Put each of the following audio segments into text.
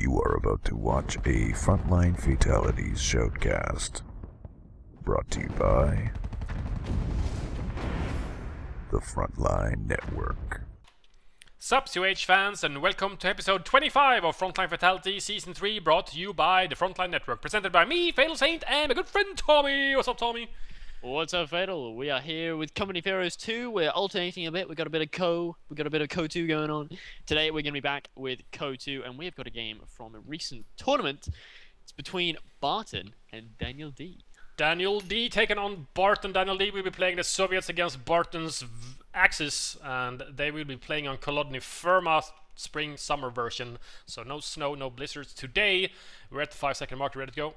You are about to watch a Frontline Fatalities shoutcast, brought to you by the Frontline Network. Sup, COH fans, and welcome to episode 25 of Frontline Fatalities Season 3, brought to you by the Frontline Network, presented by me, FatalSaint, and my good friend Tommy. What's up, Tommy? What's up, Fatal? We are here with Company of Heroes 2. We're alternating a bit. We've got a bit of Co 2 going on. Today we're going to be back with Co 2, and we've got a game from a recent tournament. It's between Barton and DanielD. DanielD taking on Barton. DanielD will be playing the Soviets against Barton's Axis, and they will be playing on Kolodny Firma spring-summer version. So no snow, no blizzards today. We're at the 5-second mark. Ready to go?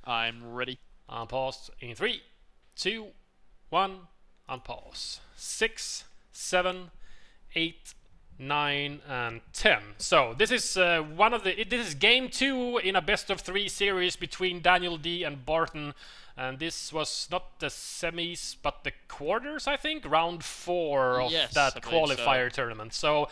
I'm ready. Pause in 3, 2, 1, unpause. 6, 7, 8, 9, and 10. So this is this is game 2 in a best of 3 series between DanielD and Barton, and this was not the semis but the quarters, I think, round 4 of that qualifier tournament. So,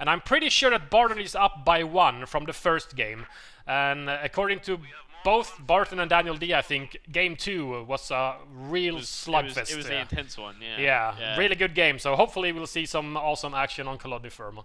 and I'm pretty sure that Barton is up by 1 from the first game, and according to both Barton and DanielD, I think game 2 was a real slugfest. It was the intense one, yeah. Really good game. So hopefully we'll see some awesome action on Kolodny Firma.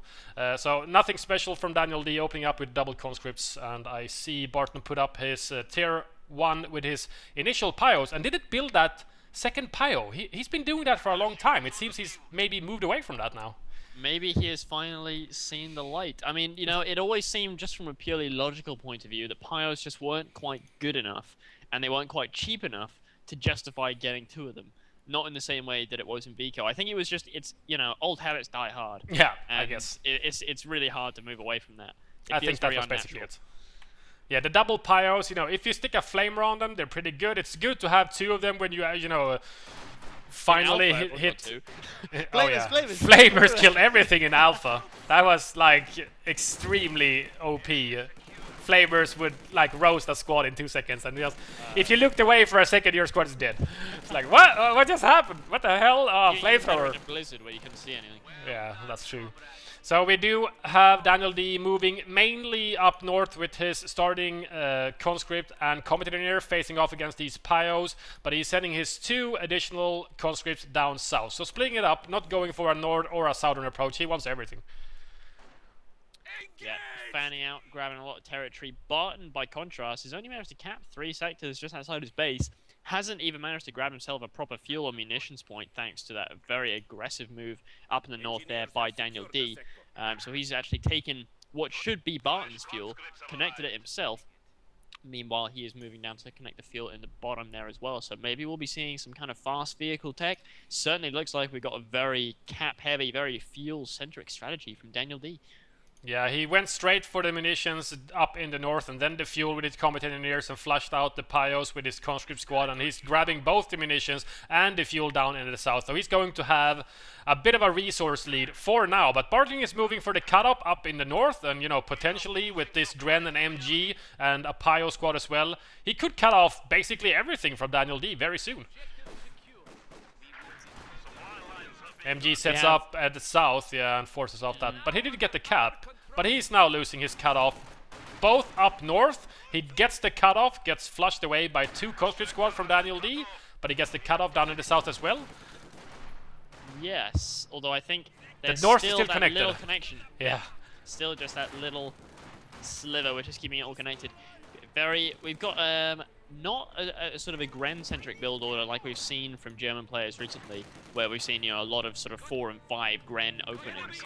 So nothing special from DanielD, opening up with double conscripts, and I see Barton put up his tier 1 with his initial Pios, and didn't build that second Pio. He's been doing that for a long time. It seems he's maybe moved away from that now. Maybe he has finally seen the light. I mean, you know, it always seemed, just from a purely logical point of view, that Pios just weren't quite good enough, and they weren't quite cheap enough to justify getting 2 of them. Not in the same way that it was in Vico. I think it was just, you know, old habits die hard. Yeah, and I guess. It's really hard to move away from that. I think that was basically it. Yeah, the double Pios, you know, if you stick a flamer on them, they're pretty good. It's good to have 2 of them when you know, finally hit. Oh yeah, Flamers killed everything in Alpha. That was like extremely OP. Flamers would like roast a squad in 2 seconds, and just if you looked away for a second, your squad is dead. It's like, what? What just happened? What the hell? Oh, flamethrower. In a blizzard where you couldn't see anything. Yeah, that's true. So we do have DanielD moving mainly up north with his starting conscript and combat engineer facing off against these Pios, but he's sending his 2 additional conscripts down south. So splitting it up, not going for a north or a southern approach. He wants everything. Yeah, fanning out, grabbing a lot of territory. Barton, by contrast, has only managed to cap 3 sectors just outside his base. Hasn't even managed to grab himself a proper fuel or munitions point, thanks to that very aggressive move up in the north there by DanielD. So he's actually taken what should be Barton's fuel, connected it himself. Meanwhile, he is moving down to connect the fuel in the bottom there as well. So maybe we'll be seeing some kind of fast vehicle tech. Certainly looks like we've got a very cap-heavy, very fuel-centric strategy from DanielD. Yeah, he went straight for the munitions up in the north, and then the fuel with his combat engineers, and flushed out the Pios with his conscript squad, and he's grabbing both the munitions and the fuel down in the south. So he's going to have a bit of a resource lead for now, but Barton is moving for the cut-up up in the north, and you know, potentially with this Dren and MG and a Pio squad as well, he could cut off basically everything from DanielD very soon. MG sets up at the south, yeah, and forces off that. But he didn't get the cap. But he's now losing his cutoff. Both up north, he gets the cutoff, gets flushed away by 2 conscript squad from DanielD, but he gets the cutoff down in the south as well. Yes, although I think there's the north still is still that connected. Little connection. Yeah. Still just that little sliver which is keeping it all connected. We've got not a sort of a Gren-centric build order like we've seen from German players recently, where we've seen, you know, a lot of sort of 4 and 5 Gren openings.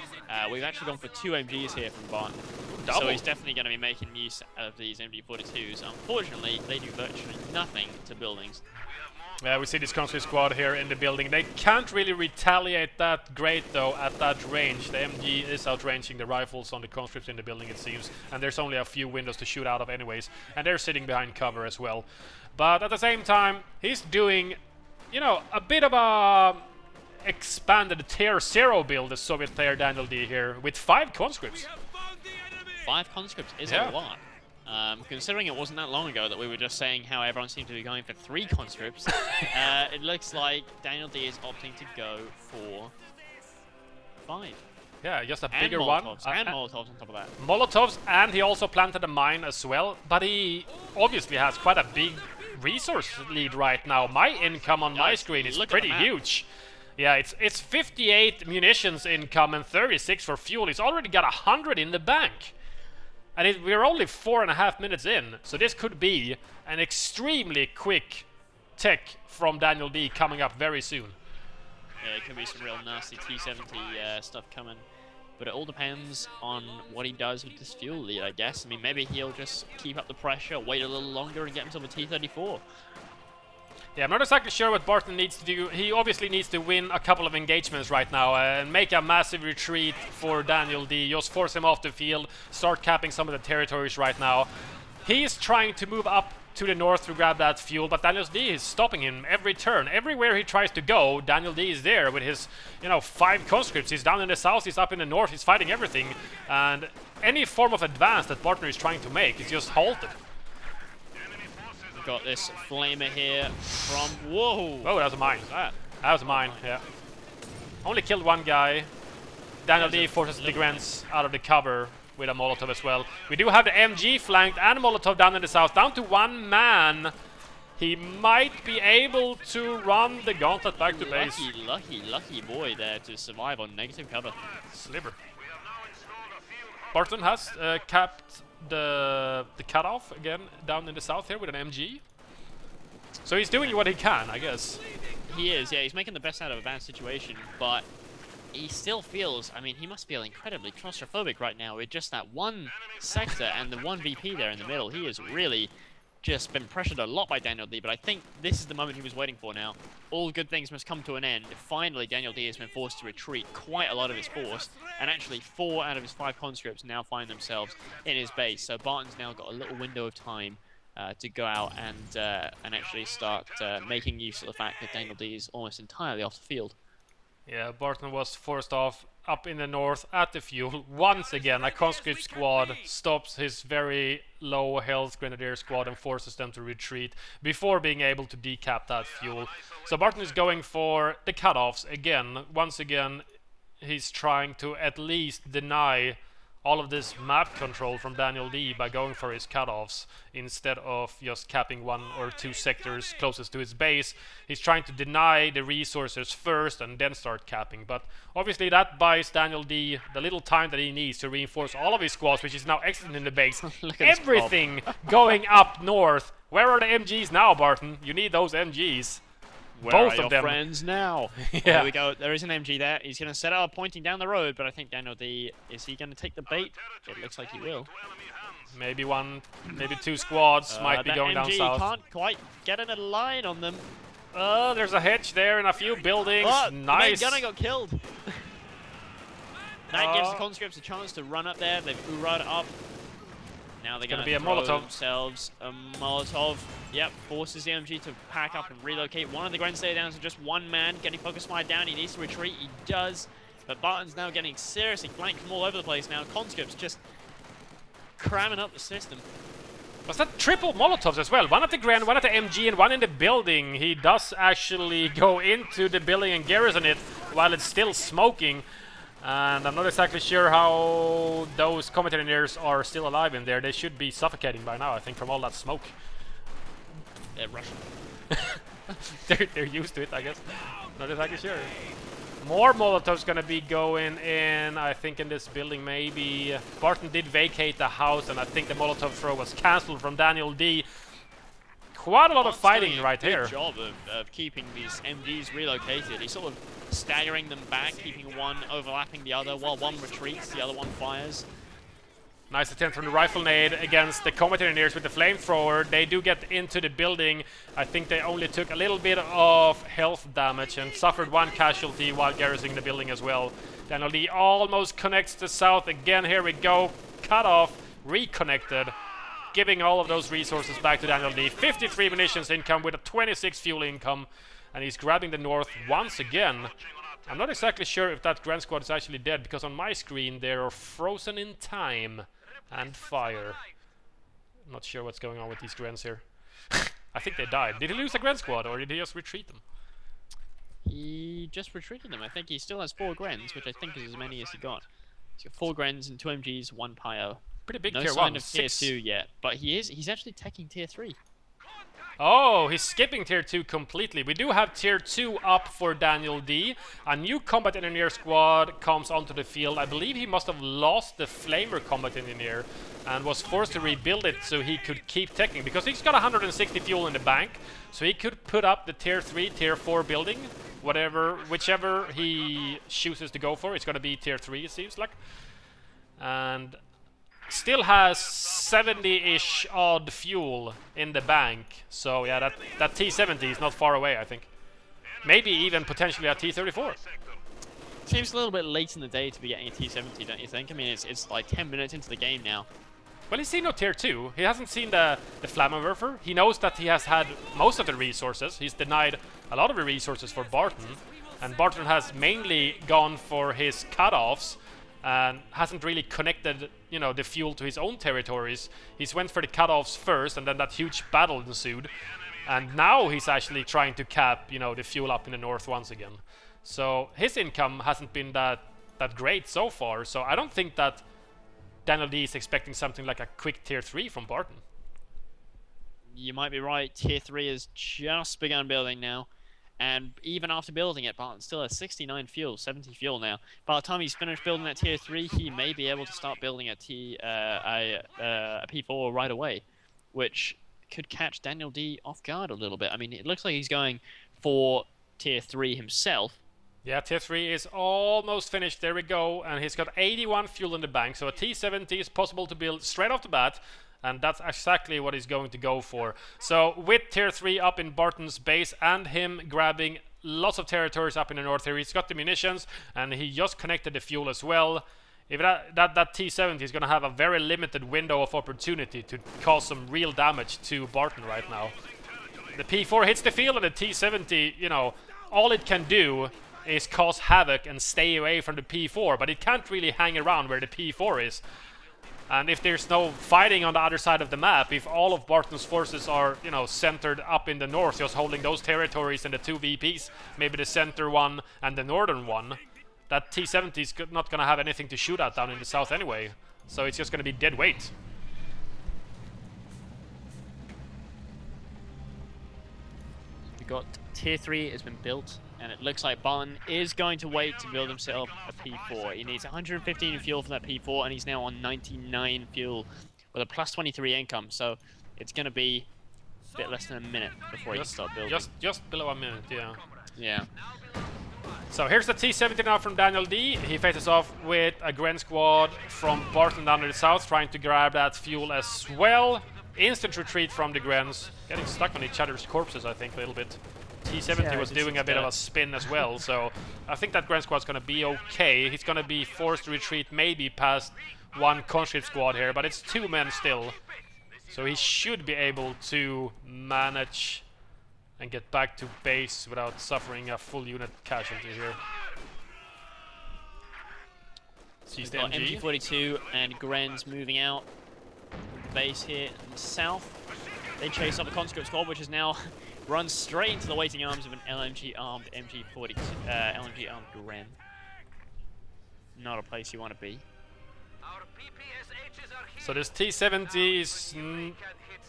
We've actually gone for 2 MGs here from Barton. So he's definitely going to be making use of these MG42s. Unfortunately, they do virtually nothing to buildings. Yeah, we see this conscript squad here in the building. They can't really retaliate that great, though, at that range. The MG is outranging the rifles on the conscripts in the building, it seems. And there's only a few windows to shoot out of anyways. And they're sitting behind cover as well. But at the same time, he's doing, you know, a bit of a expanded tier 0 build, the Soviet player DanielD here, with 5 conscripts. 5 conscripts is a lot. Considering it wasn't that long ago that we were just saying how everyone seemed to be going for 3 conscripts, it looks like DanielD is opting to go for 5. Yeah, just a And bigger one. Molotovs, and Molotovs on top of that. Molotovs, and he also planted a mine as well. But he obviously has quite a big resource lead right now. My income on my screen is pretty huge. Yeah, it's 58 munitions income and 36 for fuel. He's already got 100 in the bank. And we're only 4.5 minutes in. So this could be an extremely quick tech from DanielD coming up very soon. Yeah, it could be some real nasty T70 stuff coming. But it all depends on what he does with this fuel lead, I guess. I mean, maybe he'll just keep up the pressure, wait a little longer, and get himself a T34. Yeah, I'm not exactly sure what Barton needs to do. He obviously needs to win a couple of engagements right now and make a massive retreat for DanielD. Just force him off the field, start capping some of the territories right now. He's trying to move up to the north to grab that fuel, but DanielD is stopping him every turn. Everywhere he tries to go, DanielD is there with his, 5 conscripts. He's down in the south, he's up in the north, he's fighting everything. And any form of advance that Barton is trying to make is just halted. We've got this flamer here from... Whoa! Oh, that was a mine. That was a mine, yeah. Only killed one guy. DanielD forces the Grents out of the cover with a Molotov as well. We do have the MG flanked and Molotov down in the south, down to 1 man. He might be able to run the gauntlet back to base. Lucky boy there to survive on negative cover. Sliver. Barton has capped the cutoff again down in the south here with an MG. So he's doing what he can, I guess. He is, yeah, he's making the best out of a bad situation, but he still feels, I mean, he must feel incredibly claustrophobic right now with just that one sector and the one VP there in the middle. He has really just been pressured a lot by DanielD, but I think this is the moment he was waiting for now. All good things must come to an end. Finally, DanielD has been forced to retreat quite a lot of his force, and actually 4 out of his 5 conscripts now find themselves in his base. So Barton's now got a little window of time to go out and actually start making use of the fact that DanielD is almost entirely off the field. Yeah, Barton was forced off up in the north at the fuel. Once again, a conscript squad stops his very low health grenadier squad and forces them to retreat before being able to decap that fuel. So Barton is going for the cutoffs again. Once again, he's trying to at least deny all of this map control from DanielD by going for his cutoffs instead of just capping 1 or 2 sectors closest to his base. He's trying to deny the resources first and then start capping, but obviously that buys DanielD the little time that he needs to reinforce all of his squads, which is now exiting the base. Everything going up north. Where are the MGs now, Barton? You need those MGs. Where Both are of your them. friends now? Yeah. There we go. There is an MG there. He's going to set out pointing down the road, but I think DanielD, is he going to take the bait? It looks like he will. Maybe 1, maybe 2 squads might be going down MG south. Can't quite get in a line on them. There's a hedge there and a few buildings. Oh, nice. The main gunner got killed. That gives the conscripts a chance to run up there. They've hoorah'd up. Now they're going to be a throw Molotov. themselves a Molotov. Yep, forces the MG to pack up and relocate. One of the Gren stay down to just 1 man. Getting focus fire down. He needs to retreat. He does. But Barton's now getting seriously flanked from all over the place now. Conscripts just cramming up the system. Was that triple Molotovs as well? 1 at the Gren, 1 at the MG, and 1 in the building. He does actually go into the building and garrison it while it's still smoking. And I'm not exactly sure how those combat engineers are still alive in there. They should be suffocating by now, I think, from all that smoke. They're Russian. they're used to it, I guess. Not exactly sure. More Molotovs gonna be going in, I think, in this building, maybe. Barton did vacate the house, and I think the Molotov throw was cancelled from DanielD. Quite a lot of fighting right here. Good job of keeping these MGs relocated. He's sort of staggering them back, keeping one overlapping the other, while one retreats, the other one fires. Nice attempt from the rifle nade against the combat engineers with the flamethrower. They do get into the building. I think they only took a little bit of health damage and suffered 1 casualty while garrisoning the building as well. DanielD almost connects the south again. Here we go. Cut off, reconnected, giving all of those resources back to DanielD. 53 munitions income with a 26 fuel income, and he's grabbing the north once again. I'm not exactly sure if that Grand Squad is actually dead, because on my screen they are frozen in time and fire. I'm not sure what's going on with these Grens here. I think they died. Did he lose a Grand Squad, or did he just retreat them? He just retreated them. I think he still has 4 Grens, which I think is as many as he got. He's got 4 Grens and 2 MGs, 1 Pyro. Pretty big No tier sign 1. of tier 2 yet, but he's actually taking tier 3. Oh, he's skipping tier 2 completely. We do have tier 2 up for DanielD. A new combat engineer squad comes onto the field. I believe he must have lost the flamer combat engineer and was forced to rebuild it so he could keep teching, because he's got 160 fuel in the bank, so he could put up the tier 3, tier 4 building, whichever he chooses to go for. It's going to be tier 3, it seems like. And still has 70-ish odd fuel in the bank, so yeah, that T70 is not far away, I think. Maybe even potentially a T34. Seems a little bit late in the day to be getting a T70, don't you think? I mean, it's like 10 minutes into the game now. Well, he's seen no tier 2. He hasn't seen the Flammenwerfer. He knows that he has had most of the resources. He's denied a lot of the resources for Barton, and Barton has mainly gone for his cutoffs and hasn't really connected, you know, the fuel to his own territories. He's went for the cutoffs first, and then that huge battle ensued. And now he's actually trying to cap, you know, the fuel up in the north once again. So his income hasn't been that great so far. So I don't think that DanielD is expecting something like a quick tier 3 from Barton. You might be right. Tier 3 has just begun building now. And even after building it, Barton still has 69 fuel, 70 fuel now. By the time he's finished building that tier 3, he may be able to start building a P4 right away, which could catch DanielD off guard a little bit. I mean, it looks like he's going for tier 3 himself. Yeah, tier 3 is almost finished. There we go. And he's got 81 fuel in the bank, so a T70 is possible to build straight off the bat. And that's exactly what he's going to go for. So with tier 3 up in Barton's base and him grabbing lots of territories up in the north here, he's got the munitions and he just connected the fuel as well. If that T70 is going to have a very limited window of opportunity to cause some real damage to Barton right now. The P4 hits the field and the T70, you know, all it can do is cause havoc and stay away from the P4, but it can't really hang around where the P4 is. And if there's no fighting on the other side of the map, if all of Barton's forces are, you know, centered up in the north, just holding those territories and the 2 VPs, maybe the center one and the northern one, that T70 is not going to have anything to shoot at down in the south anyway. So it's just going to be dead weight. We got tier 3 has been built, and it looks like Barton is going to wait to build himself a P4. He needs 115 fuel for that P4, and he's now on 99 fuel with a plus 23 income. So it's going to be a bit less than a minute before he can start building. Just below a minute, yeah. Yeah. So here's the T70 now from DanielD. He faces off with a Gren squad from Barton down to the south, trying to grab that fuel as well. Instant retreat from the Grens, getting stuck on each other's corpses, I think, a little bit. T70 was doing a bit of a spin as well, so I think that Gren squad's going to be okay. He's going to be forced to retreat maybe past one conscript squad here, but it's 2 men still. So he should be able to manage and get back to base without suffering a full unit casualty here. Sees the MG. MG42 and Gren's moving out the base here in the south. They chase up the conscript squad, which is now run straight into the waiting arms of an LMG-armed MG42, LMG-armed Gren. Not a place you want to be. So this T70 is,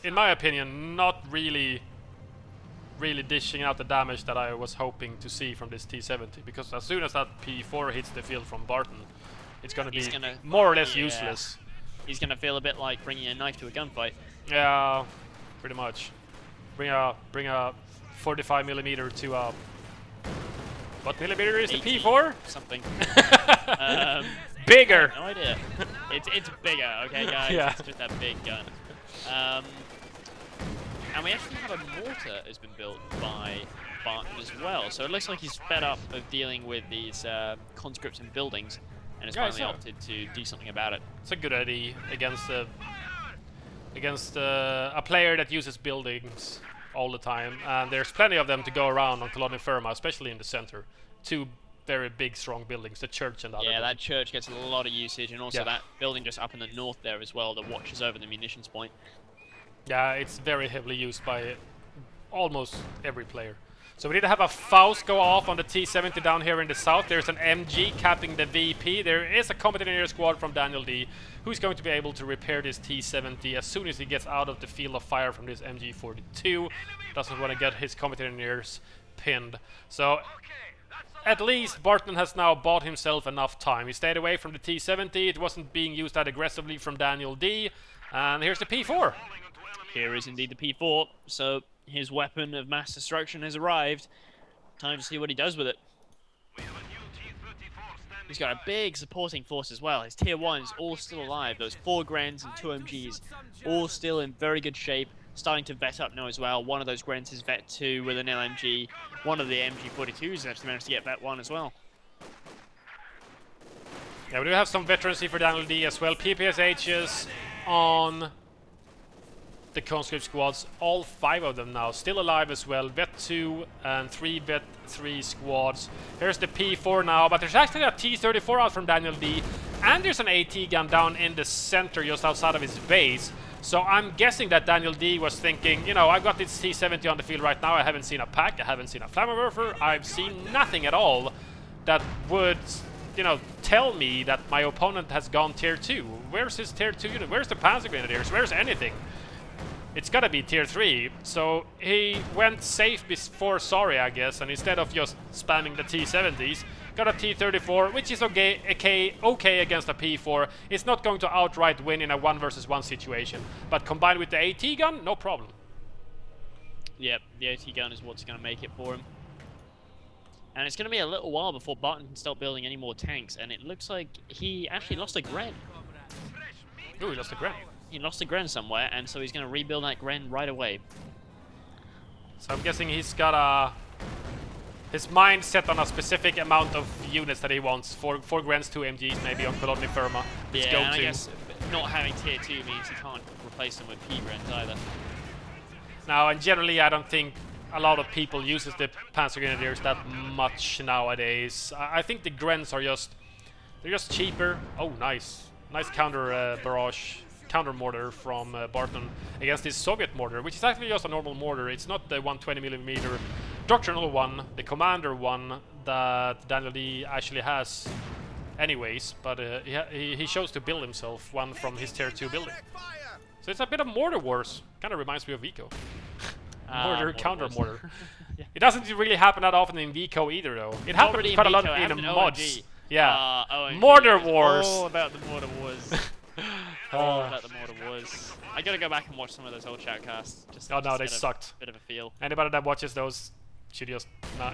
in my opinion, not really dishing out the damage that I was hoping to see from this T70, because as soon as that P4 hits the field from Barton, it's going to be more or less useless. He's going to feel a bit like bringing a knife to a gunfight. Yeah, pretty much. Bring a 45mm to a... What millimeter is the P4? Something. Bigger! No idea. It's bigger, okay guys? Yeah. It's just a big gun. And we actually have a mortar has been built by Barton as well. So it looks like he's fed up of dealing with these conscripts and buildings and has finally opted to do something about it. It's a good idea against a player that uses buildings all the time, and there's plenty of them to go around on Colonia Firma, especially in the center. 2 very big, strong buildings, the church and the other. Yeah, that church gets a lot of usage, and also that building just up in the north there as well that watches over the munitions point. Yeah, it's very heavily used by almost every player. So we did have a Faust go off on the T-70 down here in the south. There's an MG capping the VP. There is a combat engineer squad from DanielD who's going to be able to repair this T-70 as soon as he gets out of the field of fire from this MG42. Doesn't want to get his combat engineers pinned. So at least Barton has now bought himself enough time. He stayed away from the T-70. It wasn't being used that aggressively from DanielD. And here's the P4. Here is indeed the P4. So his weapon of mass destruction has arrived. Time to see what he does with it. He's got a big supporting force as well. His tier 1s all still alive. Those 4 Grens and 2 MGs all still in very good shape. Starting to vet up now as well. One of those Grens is vet 2 with an LMG. One of the MG42s actually managed to get vet 1 as well. Yeah, we do have some veterancy for DanielD as well. PPSHs on the conscript squads, all 5 of them now still alive as well. Vet 2 and 3 vet 3 squads. Here's the P4 now, but there's actually a T-34 out from DanielD, and there's an AT gun down in the center just outside of his base. So I'm guessing that DanielD was thinking, you know, I've got this T-70 on the field right now. I haven't seen a pack, I haven't seen a flammenwerfer, I've seen nothing at all that would, you know, tell me that my opponent has gone tier 2. Where's his tier 2 unit? Where's the Panzer Grenadiers? Where's anything? It's gotta be tier 3, so he went safe before sorry, I guess, and instead of just spamming the T-70s, got a T-34, which is okay against a P4. It's not going to outright win in a 1 versus 1 situation, but combined with the AT gun, no problem. Yep, the AT gun is what's going to make it for him. And it's going to be a little while before Barton can start building any more tanks, and it looks like he actually lost a Gren. Ooh, he lost a Gren. He lost a Gren somewhere, and so he's going to rebuild that Gren right away. So I'm guessing he's got his mind set on a specific amount of units that he wants. 4 Grens, 2 MGs, maybe on Colony Firma. Yeah, and I guess not having tier 2 means he can't replace them with P-Grens either. Now, and generally I don't think a lot of people uses the Panzer Grenadiers that much nowadays. I think the Grens are they're just cheaper. Oh, nice. Nice counter barrage. Counter mortar from Barton against this Soviet mortar, which is actually just a normal mortar. It's not the 120mm doctrinal one, the commander one that DanielD actually has anyways, but he chose to build himself one from his tier 2 building. So it's a bit of mortar wars. Kind of reminds me of Vico. Mortar, counter mortar. Yeah. It doesn't really happen that often in Vico either, though. It happens quite a lot in the mods. Yeah, mortar wars. All about the mortar wars. All about the mortar wars. I gotta go back and watch some of those old chatcasts. Oh no, they sucked. Bit of a feel. Anybody that watches those should just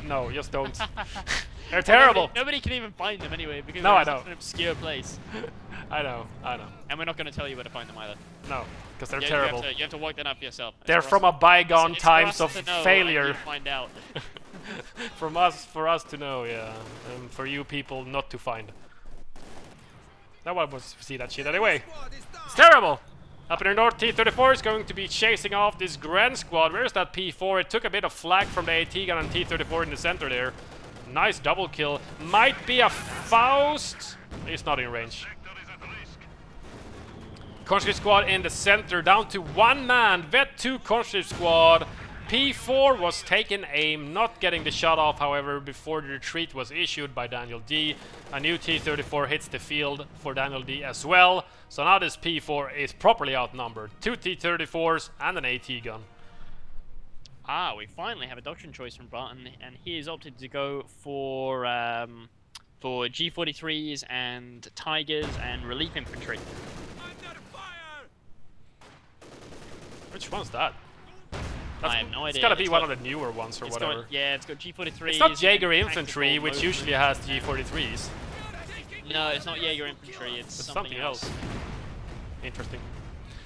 no, just don't. They're terrible. Nobody can even find them anyway because no, they're such an obscure place. I know. And we're not gonna tell you where to find them either. No, because they're terrible. You have to work that up yourself. They're from a bygone times of to know, failure. Find out. For us to know, yeah, and for you people not to find. No one wants to see that shit anyway. It's terrible! Up in the north, T-34 is going to be chasing off this Grand Squad. Where's that P4? It took a bit of flak from the AT gun and T-34 in the center there. Nice double kill. Might be a Faust. He's not in range. Conscript Squad in the center, down to 1 man. Vet 2 Conscript Squad. P4 was taking aim, not getting the shot off, however, before the retreat was issued by DanielD. A new T-34 hits the field for DanielD as well. So now this P4 is properly outnumbered. 2 T-34s and an AT gun. Ah, we finally have a doctrine choice from Barton, and he has opted to go for G43s and Tigers and relief infantry. Which one's that? I have no idea. It's gotta be one of the newer ones or whatever. It's got G43s. It's not Jaeger infantry, which usually has G43s. No, it's not Jaeger infantry. It's something else. Interesting.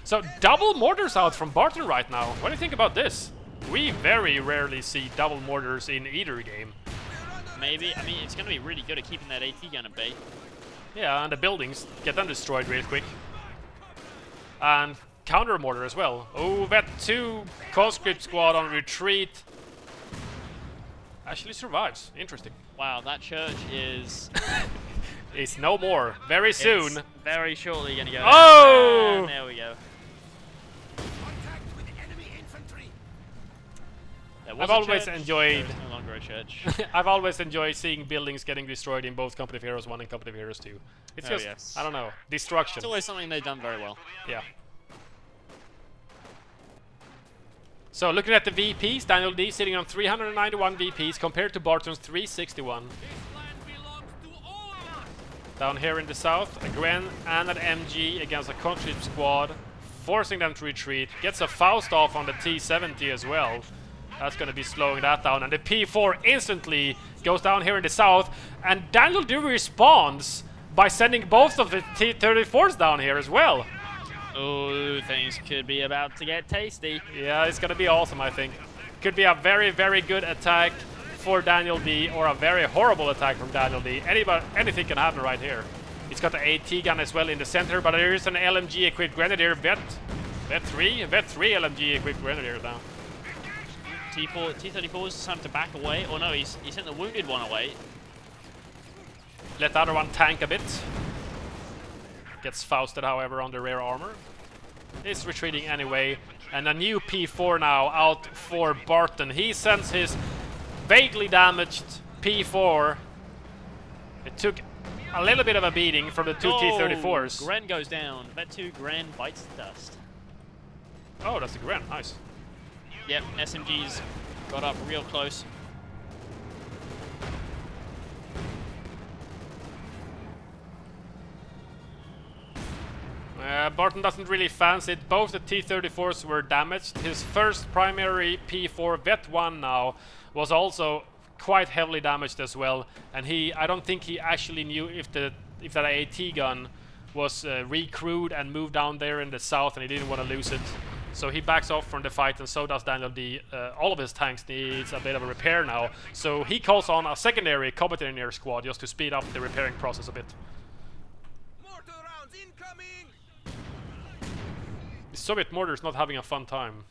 So double mortars out from Barton right now. What do you think about this? We very rarely see double mortars in either game. Maybe. I mean, it's gonna be really good at keeping that AT gun at bay. Yeah, and the buildings get them destroyed real quick. And counter mortar as well. Oh, Vet 2 Conscript Squad on retreat. Actually survives. Interesting. Wow, that church is... is no more. Very soon. It's very shortly gonna go. Oh! And there we go. I've always enjoyed longer a church. I've always enjoyed seeing buildings getting destroyed in both Company of Heroes 1 and Company of Heroes 2. It's Oh, just, yes. I don't know, destruction. It's always something they've done very well. Yeah. So looking at the VPs, DanielD sitting on 391 VPs compared to Barton's 361. Down here in the south, a Gren and an MG against a country squad, forcing them to retreat. Gets a Faust off on the T70 as well. That's going to be slowing that down. And the P4 instantly goes down here in the south. And DanielD responds by sending both of the T-34s down here as well. Oh, things could be about to get tasty. Yeah, it's gonna be awesome, I think. Could be a very, very good attack for DanielD, or a very horrible attack from DanielD. Anything can happen right here. He's got the AT gun as well in the center, but there is an LMG equipped Grenadier, Vet 3 LMG equipped Grenadier now. T-34's time to back away. Oh no, he sent the wounded one away. Let the other one tank a bit. Gets Fausted, however, on the rear armor. Is retreating anyway. And a new P4 now out for Barton. He sends his vaguely damaged P4. It took a little bit of a beating from the two T-34s. Gren goes down. Vet 2 Gren bites the dust. Oh, that's the Gren. Nice. Yep, SMG's got up real close. Barton doesn't really fancy it. Both the T-34s were damaged. His first primary P4, Vet 1 now, was also quite heavily damaged as well. And I don't think he actually knew if that AT gun was recrewed and moved down there in the south, and he didn't want to lose it. So he backs off from the fight, and so does DanielD. All of his tanks needs a bit of a repair now. So he calls on a secondary combat engineer squad just to speed up the repairing process a bit. Mortar rounds incoming! The Soviet mortar is not having a fun time.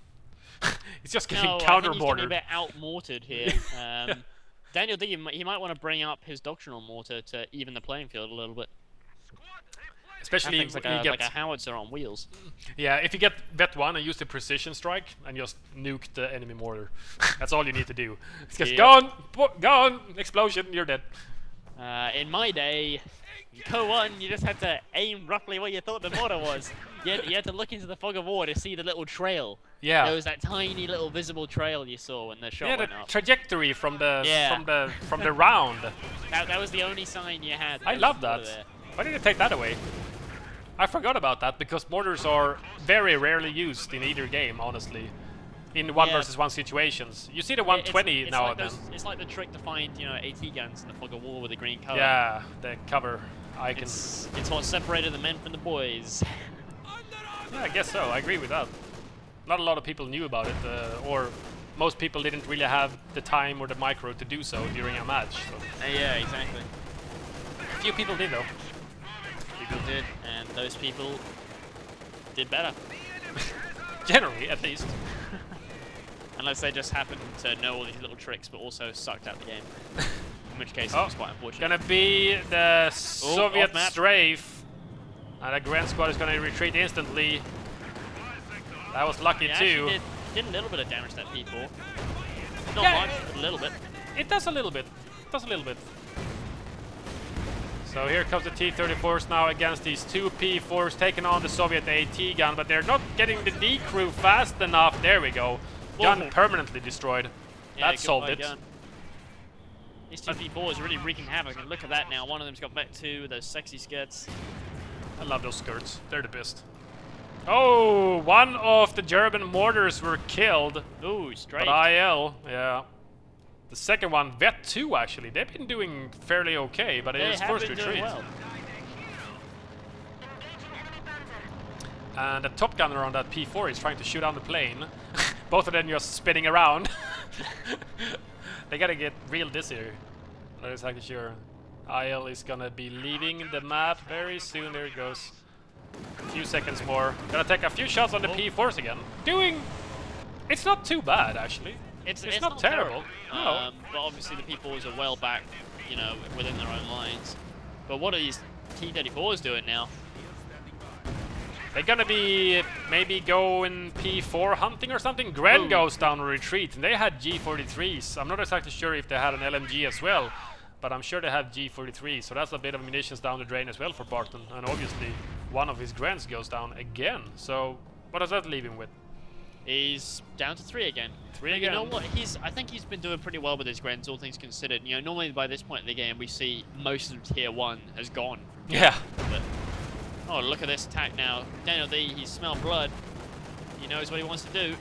It's just getting No, counter I think he's getting a mortared. bit out-mortared here. DanielD, he might want to bring up his doctrinal mortar to even the playing field a little bit. Especially That thing's like when you like a howitzer on wheels. Yeah, if you get Vet 1 and use the precision strike and just nuke the enemy mortar. That's all you need to do. It's just go on, explosion, you're dead. In my day, go on, you just had to aim roughly where you thought the mortar was. You had to look into the fog of war to see the little trail. Yeah. There was that tiny little visible trail you saw when the shot Yeah, the went up. trajectory from the Yeah. from the round. That was the only sign you had. I There love was a mortar that. there. Why did you take that away? I forgot about that because mortars are very rarely used in either game, honestly. In 1 versus 1 situations. You see the 120 it's now like and then. those, it's like the trick to find, AT guns in the fog of war with the green cover. Yeah, the cover icons. It's what separated the men from the boys. Yeah, I guess so. I agree with that. Not a lot of people knew about it, or most people didn't really have the time or the micro to do so during a match. So. Yeah, exactly. A few people did, though. People did, and those people did better. Generally, at least. Unless they just happened to know all these little tricks, but also sucked at the game. In which case, it was quite unfortunate. Gonna be the Soviet off-map. strafe. And the Grand Squad is gonna retreat instantly. That was lucky It too. actually did a little bit of damage to that P4. Not Yeah, much, but a little bit. It does a little bit. It does a little bit. So here comes the T-34s now against these two P4s taking on the Soviet AT gun, but they're not getting the decrew fast enough. There we go. Gun permanently destroyed. Yeah, That solved goodbye it. gun. These two P4s are really wreaking havoc, and look at that now. One of them's got Vet 2 with those sexy skirts. I love those skirts. They're the best. Oh, one of the German mortars were killed. Ooh, straight. But IL, yeah. The second one, Vet 2 actually. They've been doing fairly okay, but it They is have forced been retreat. doing well. And the top gunner on that P4 is trying to shoot down the plane. Both of them just spinning around. They gotta get real dizzy. Not exactly sure. IL is gonna be leaving the map very soon. There it goes. A few seconds more. Gonna take a few shots on the P4s again. It's not too bad actually. It's not terrible. No. But obviously the P4s are well back, within their own lines. But what are these T-34s doing now? They're gonna be maybe going P4 hunting or something. Gren Ooh. goes down a retreat, and they had G43s. I'm not exactly sure if they had an LMG as well, but I'm sure they have G43, so that's a bit of munitions down the drain as well for Barton. And obviously, one of his Grens goes down again. So, what does that leave him with? He's down to 3 again. Three But again. You know what? I think he's been doing pretty well with his Grens, all things considered. You know, normally by this point in the game, we see most of tier 1 has gone. From Yeah. But, oh, look at this attack now. DanielD, he smelled blood. He knows what he wants to do.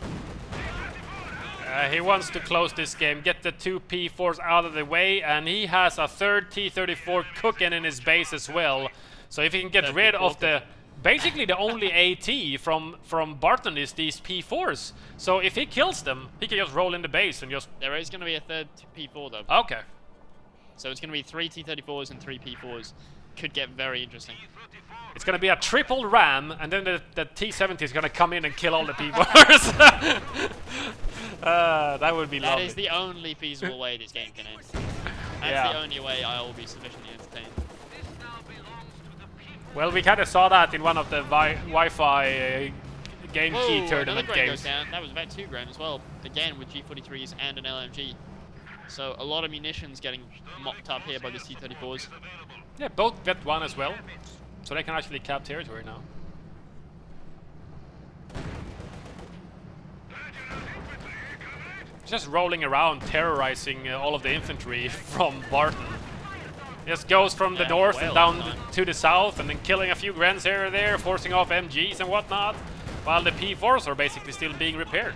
He wants to close this game, get the 2 P4s out of the way, and he has a third T-34 cooking in his base as well. So if he can get That'd rid be of cool. basically the only AT from Barton is these P4s. So if he kills them, he can just roll in the base and just... There is going to be a third P4 though. Okay. So it's going to be 3 T-34s and 3 P4s. Could get very interesting. It's going to be a triple ram, and then the T-70 is going to come in and kill all the P4s. That would be That lovely. is the only feasible way this game can end. That's Yeah. the only way I will be sufficiently entertained. Well, we kind of saw that in one of the Wi-Fi game key Another tournament Gren games. goes down. That was Vet 2 Gren as well. Again with G43s and an LMG. So a lot of munitions getting mopped up here by these T-34s. Yeah, both Vet 1 as well. So they can actually cap territory now. Just rolling around, terrorizing all of the infantry from Barton. Just goes from the Yeah, north well and down done. to the south, and then killing a few Grens here or there, forcing off MGs and whatnot, while the P4s are basically still being repaired.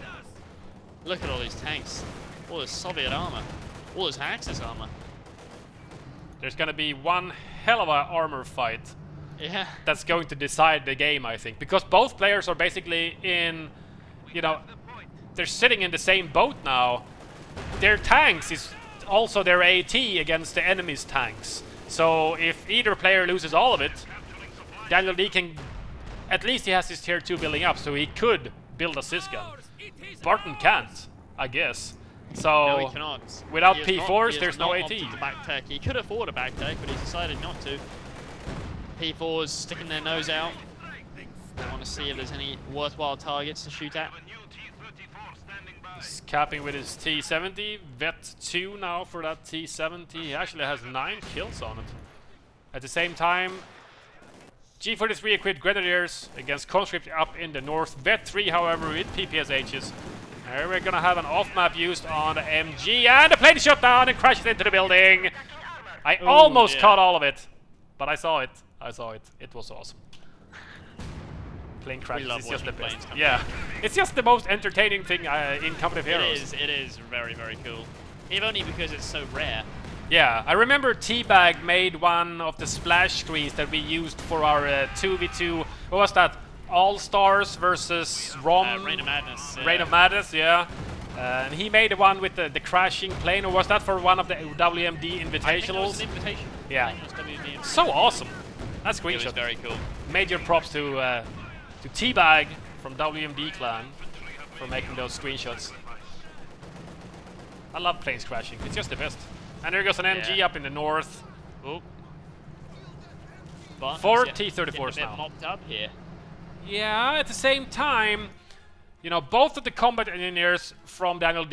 Look at all these tanks. All this Soviet armor. All this Axis armor. There's gonna be one hell of a armor fight Yeah. that's going to decide the game, I think, because both players are basically in, you know, they're sitting in the same boat now. Their tanks is also their AT against the enemy's tanks. So if either player loses all of it, DanielD can, at least he has his tier 2 building up, so he could build a sysgun. Barton can't, I guess. So No, he cannot. without He is not- P4s, he is there's no not AT. opted to back tech. He could afford a back tech, but he's decided not to. P4s sticking their nose out. They want to see if there's any worthwhile targets to shoot at. He's capping with his T-70. Vet 2 now for that T-70. He actually has 9 kills on it. At the same time, G43 equipped Grenadiers against conscript up in the north. Vet 3, however, with PPSHs. Here we're gonna have an off-map used on the MG, and the plane shut down and crashes into the building. I almost yeah. caught all of it, but I saw it. I saw it. It was awesome. Plane crashes love is just the watching planes best. come Yeah, it's just the most entertaining thing in competitive heroes. It is very, very cool. If only because it's so rare. Yeah, I remember Teabag made one of the splash screens that we used for our 2v2. What was that? All Stars versus ROM? Reign of Madness. Reign of Madness, yeah. And he made one with the crashing plane, or was that for one of the WMD I think it was invitationals? an invitation. Yeah. I think it was WMD. So awesome. That It was screenshot. very cool. Major props to Teabag from WMD Clan for making those screenshots. I love planes crashing. It's just the best. And there goes an MG Yeah. up in the north. Oh. But 4 getting T-34s a bit now. mopped up here. Yeah, at the same time, you know, both of the combat engineers from DanielD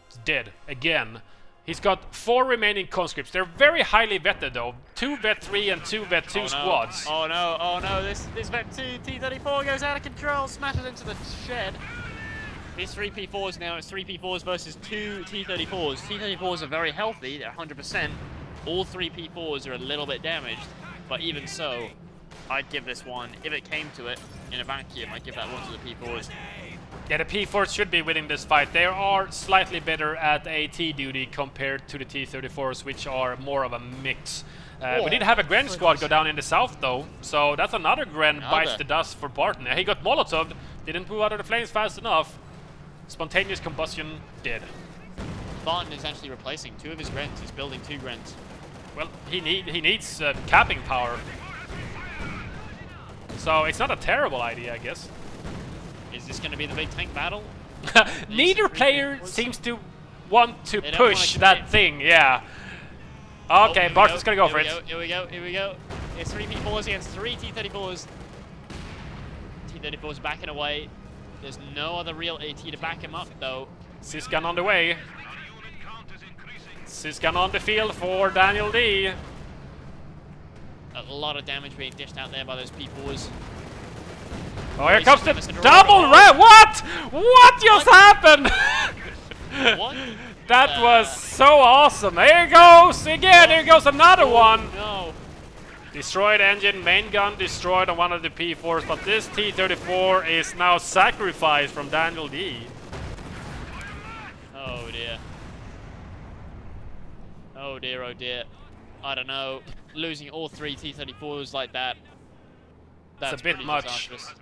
is dead again. He's got 4 remaining conscripts. They're very highly vetted though. 2 Vet 3 and 2 Vet 2 squads. Oh no, oh no, this Vet 2 T-34 goes out of control, smashes into the shed. These 3 P4s now, it's 3 P4s versus 2 T-34s. T-34s are very healthy, they're 100%. All 3 P4s are a little bit damaged, but even so, I'd give this one, if it came to it, in a vacuum, I'd give that one to the P4s. Yeah, the P4s should be winning this fight. They are slightly better at AT duty compared to the T-34s, which are more of a mix. We did have a Gren squad go down in the south though, so that's another Gren bites the dust for Barton. He got Molotov, didn't move out of the flames fast enough. Spontaneous combustion, dead. Barton is actually replacing 2 of his Grens, he's building 2 Grens. Well, he needs capping power. So it's not a terrible idea, I guess. Is this going to be the big tank battle? Neither player seems to want to They don't wanna push commit. that thing, yeah. Okay, Barton's gonna go for it. Here we go, here we go. It's 3 P4s against 3 T-34s. T-34's backing away. There's no other real AT to back him up, though. Sysgun on the way. Sysgun on the field for DanielD. A lot of damage being dished out there by those P4s. Oh, here comes the double red. What? What just happened? What? That was so awesome. Here goes again. Here goes another one. No. Destroyed engine, main gun destroyed on one of the P4s, but this T-34 is now sacrificed from DanielD. Oh dear. Oh dear, oh dear. I don't know. Losing all 3 T-34s like that. That's a bit pretty much. disastrous.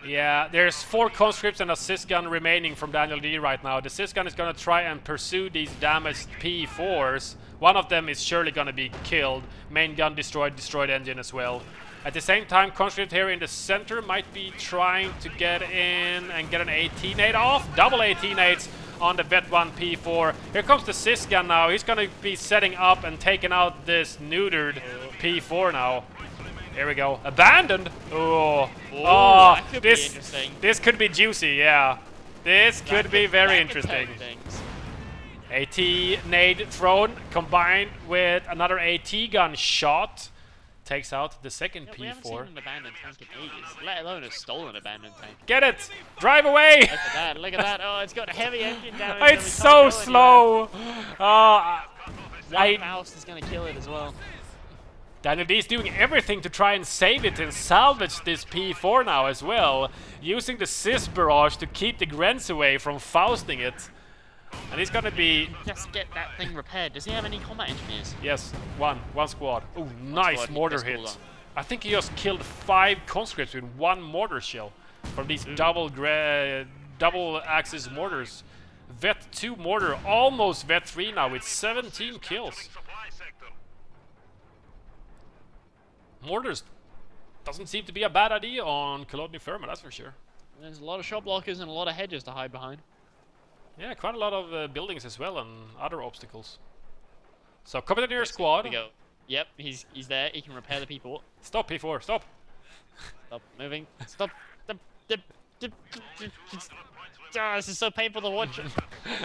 Yeah, there's 4 conscripts and a sysgun remaining from DanielD right now. The sysgun is going to try and pursue these damaged P4s. One of them is surely going to be killed. Main gun destroyed, destroyed engine as well. At the same time, conscript here in the center might be trying to get in and get an AT nade off. Double AT nades on the Vet 1 P4. Here comes the sysgun now. He's going to be setting up and taking out this neutered P4 now. Here we go. Abandoned. Oh, That could be interesting. This could be juicy. Yeah, this could be very interesting. AT nade thrown combined with another AT gun shot takes out the second We haven't seen P4. an abandoned tank in ages, let alone a stolen abandoned tank. Get it! Drive away! Look at that! Look at that! Oh, it's got heavy engine damage. and It's we can't so go anywhere. slow. One Faust is gonna kill it as well. DanielD is doing everything to try and save it and salvage this P4 now as well, using the Sys barrage to keep the Grens away from Fausting it. And he's gonna be... Just get that thing repaired. Does he have any combat engineers? Yes, one squad. Oh, nice squad, mortar that's hit. cool, I think he just killed 5 conscripts with 1 mortar shell from these double axis mortars. Vet 2 mortar, almost Vet 3 now with 17 kills. Mortars doesn't seem to be a bad idea on Kolodny Firma, that's for sure. There's a lot of shot blockers and a lot of hedges to hide behind. Yeah, quite a lot of buildings as well and other obstacles. So, coming to your squad. Here we go. Yep, he's there. He can repair the people. Stop, P4, stop. Stop moving. Stop. This is so painful to watch.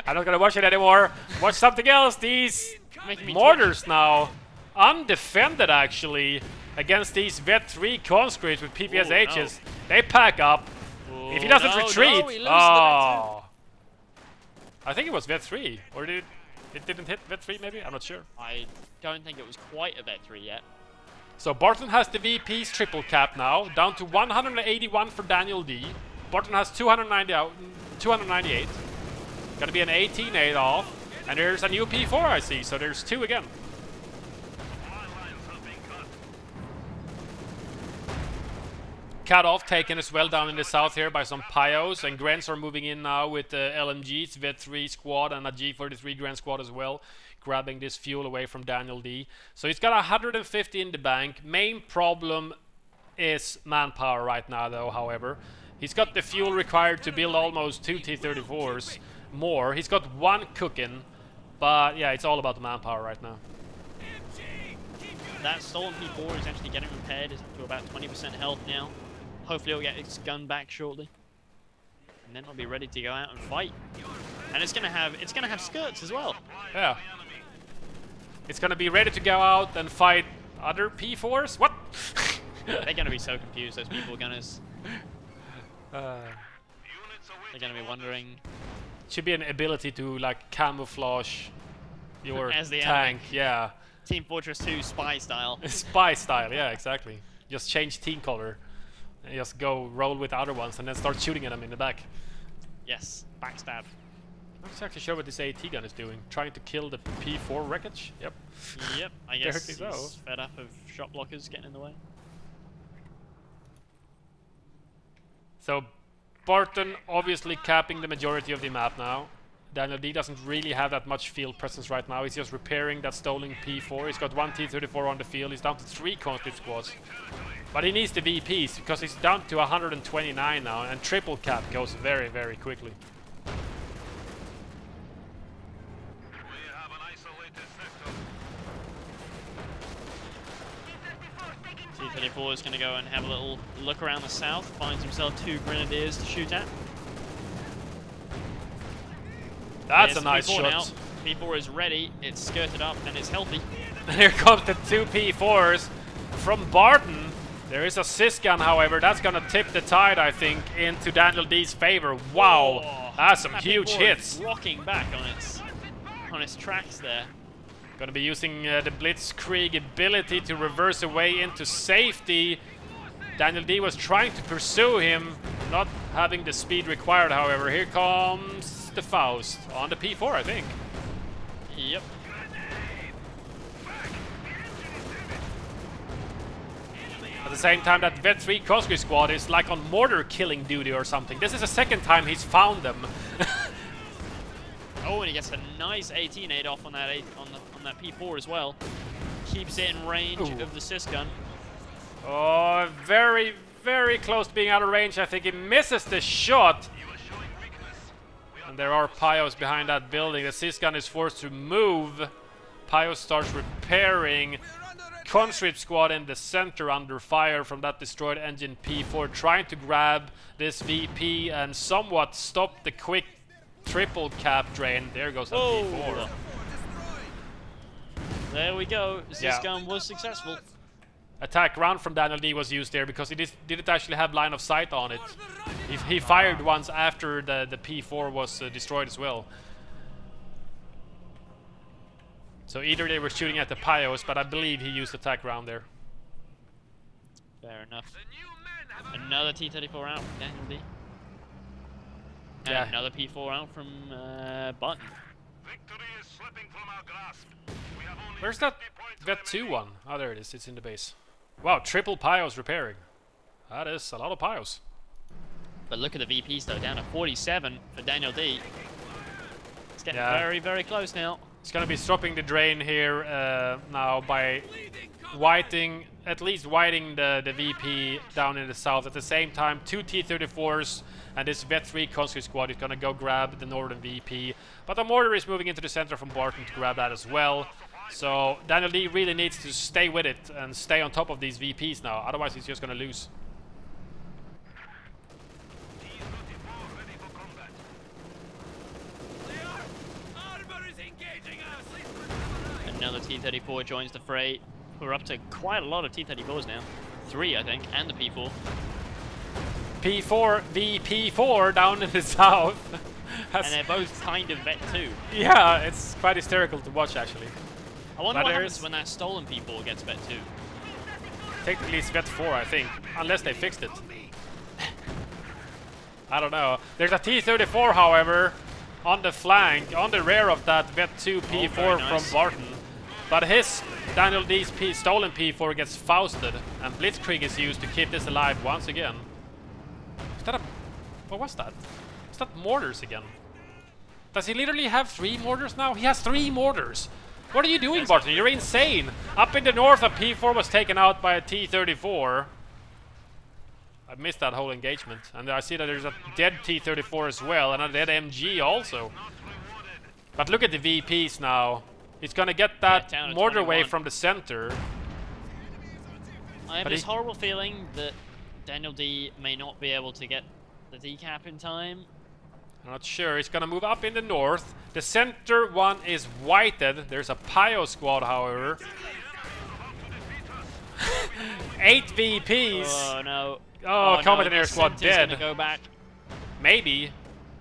I'm not gonna watch it anymore. Watch something else. These Making me mortars now, undefended actually, against these Vet 3 conscripts with PPSHs. They pack up. If he doesn't retreat, he loses the Vet 2. I think it was Vet 3, or it didn't hit Vet 3 maybe? I'm not sure. I don't think it was quite a Vet 3 yet. So Barton has the VP's triple cap now, down to 181 for DanielD. Barton has 298. Gonna be an 18-8 off. And there's a new P4 I see, so there's 2 again. Cut off taken as well down in the south here by some Pyos, and Grens are moving in now with the LMGs, Vet 3 squad and a G43 Gren squad as well, grabbing this fuel away from DanielD. So he's got 150 in the bank. Main problem is manpower right now though, however. He's got the fuel required to build almost 2 T-34s more. He's got 1 cooking, but yeah, it's all about the manpower right now. That stolen P4 is actually getting repaired. It's to about 20% health now. Hopefully it'll get its gun back shortly. And then it'll be ready to go out and fight. And it's gonna have skirts as well. Yeah. It's gonna be ready to go out and fight other P4s? What? They're gonna be so confused, those people gunners. They're gonna be wondering. Should be an ability to like camouflage your As the tank, enemy. yeah. Team Fortress 2 spy style. Spy style, yeah, exactly. Just change team color. And just go roll with the other ones and then start shooting at them in the back. Yes, backstab. I'm not exactly sure what this AT gun is doing. Trying to kill the P4 wreckage? Yep. Yep, I guess Apparently he's so. fed up of shot blockers getting in the way. So Barton obviously capping the majority of the map now. DanielD doesn't really have that much field presence right now. He's just repairing that stolen P4. He's got 1 T-34 on the field. He's down to 3 conscript squads. But he needs the VPs because he's down to 129 now, and triple cap goes very, very quickly. T-34 is going to go and have a little look around the south. Finds himself 2 grenadiers to shoot at. That's There's a nice P4 shot. now. P4 is ready. It's skirted up and it's healthy. Here comes the 2 P4s from Barton. There is a sysgun, however, that's gonna tip the tide, I think, into DanielD's favor. Wow, Oh, that's some that huge P4 hits. is rocking back on its tracks there. Gonna be using the Blitzkrieg ability to reverse away into safety. DanielD was trying to pursue him, not having the speed required, however. Here comes the Faust on the P4, I think. Yep. At the same time, that Vet 3 Crossgrave squad is like on mortar killing duty or something. This is the second time he's found them. Oh, and he gets a nice 18-8 off on that on that P4 as well. Keeps it in range of the sysgun. Oh, very, very close to being out of range. I think he misses the shot. And there are Pyos behind that building. The sysgun is forced to move. Pyos starts repairing. Conscript squad in the center under fire from that destroyed engine P4, trying to grab this VP and somewhat stop the quick triple cap drain. There goes that P4. There we go. The sysgun was successful. Attack round from DanielD was used there because he didn't actually have line of sight on it. He fired once after the P4 was destroyed as well. So either they were shooting at the Pyos, but I believe he used attack round there. Fair enough. Another T-34 out from DanielD. And Yeah. another P4 out from Barton. Where's that Vet 2 one? Oh, there it is. It's in the base. Wow, triple Pyos repairing. That is a lot of Pyos. But look at the VPs though, down to 47 for DanielD. It's getting Yeah. very, very close now. It's gonna be stopping the drain here now by at least widening the VP down in the south. At the same time, 2 T-34s and this Vet 3 Conscript squad is gonna go grab the northern VP. But the mortar is moving into the center from Barton to grab that as well. So DanielD really needs to stay with it and stay on top of these VPs now. Otherwise, he's just gonna lose. Another T-34 joins the fray. We're up to quite a lot of T-34s now. 3, I think, and the P4. P4 VP4 down in the south. And they're both kind of Vet 2. Yeah, it's quite hysterical to watch actually. I wonder But what there's- happens when that stolen P4 gets Vet 2. Technically it's Vet 4, I think, unless they fixed it. I don't know. There's a T-34, however, on the flank, on the rear of that Vet 2 P4 very nice. from Barton. But his DanielD's stolen P4 gets Fausted, and Blitzkrieg is used to keep this alive once again. Is that a... what was that? Is that mortars again? Does he literally have 3 mortars now? He has 3 mortars! What are you doing, Barton? You're insane! Up in the north, a P4 was taken out by a T-34. I missed that whole engagement. And I see that there's a dead T-34 as well, and a dead MG also. But look at the VPs now. He's gonna get that down to mortar away 21. from the center. I have But this he- horrible feeling that DanielD may not be able to get the decap in time. I'm not sure. He's gonna move up in the north. The center one is whited. There's a Pyo squad, however. 8 VPs. Oh no. Oh, no, Combat the Air Squad center's dead. gonna go back. Maybe.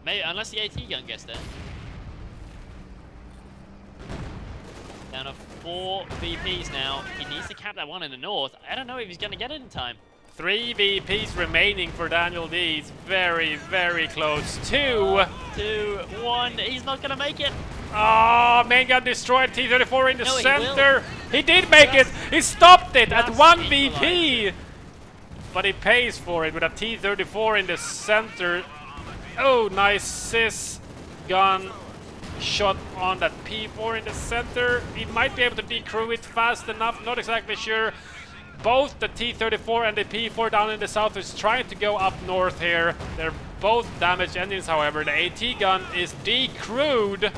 Maybe, unless the AT gun gets there. Down to 4 VPs now. He needs to cap that one in the north. I don't know if he's going to get it in time. 3 VPs remaining for DanielD. He's very, very close. 2. 2, 1. He's not going to make it. Oh, main gun destroyed. T-34 in the No, he center. He did make it. He stopped it at That's 1 equalized. VP. But he pays for it with a T-34 in the center. Oh, nice sis gun shot on that P4 in the center. He might be able to decrew it fast enough. Not exactly sure. Both the T-34 and the P4 down in the south is trying to go up north here. They're both damaged engines, however. The AT gun is decrewed.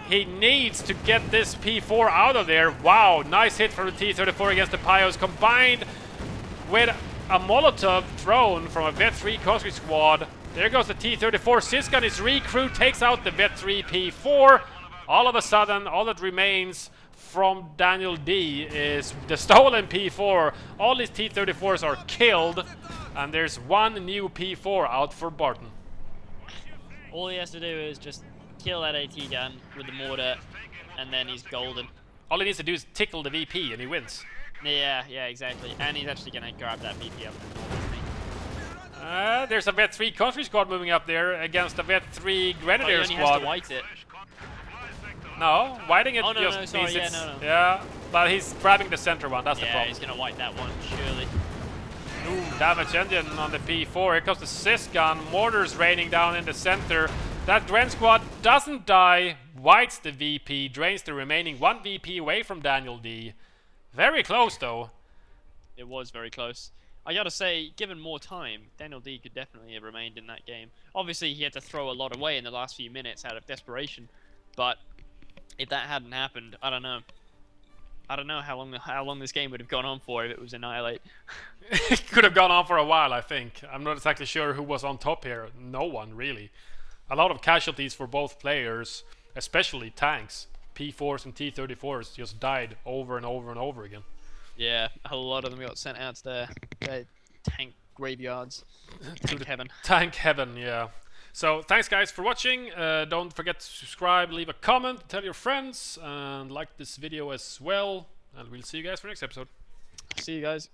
He needs to get this P4 out of there. Wow, nice hit from the T-34 against the Pios, combined with a Molotov thrown from a Vet 3 conscript squad. There goes the T-34. Siskan is recruit, takes out the Vet 3 P4. All of a sudden, all that remains from DanielD is the stolen P4. All these T-34s are killed, and there's one new P4 out for Barton. All he has to do is just kill that AT gun with the mortar, and then he's golden. All he needs to do is tickle the VP, and he wins. Yeah, exactly. And he's actually going to grab that VP up. There's a Vet 3 conscript squad moving up there against a Vet 3 Grenadier he squad. has to white it. No, whiting it Oh, no, just no, sorry, means yeah, it's... no. Yeah, but he's grabbing the center one, that's the Yeah, problem. he's going to white that one, surely. Ooh, damage engine on the P4. Here comes the Siskan. Mortars raining down in the center. That Gren squad doesn't die. Whites the VP. Drains the remaining one VP away from DanielD. Very close, though. It was very close. I gotta say, given more time, DanielD could definitely have remained in that game. Obviously, he had to throw a lot away in the last few minutes out of desperation. But if that hadn't happened, I don't know. I don't know how long this game would have gone on for if it was Annihilate. It could have gone on for a while, I think. I'm not exactly sure who was on top here. No one, really. A lot of casualties for both players, especially tanks. P4s and T-34s just died over and over and over again. Yeah, a lot of them got sent out to their tank graveyards. Tank heaven. Tank heaven, yeah. So, thanks guys for watching. Don't forget to subscribe, leave a comment, tell your friends, and like this video as well. And we'll see you guys for the next episode. See you guys.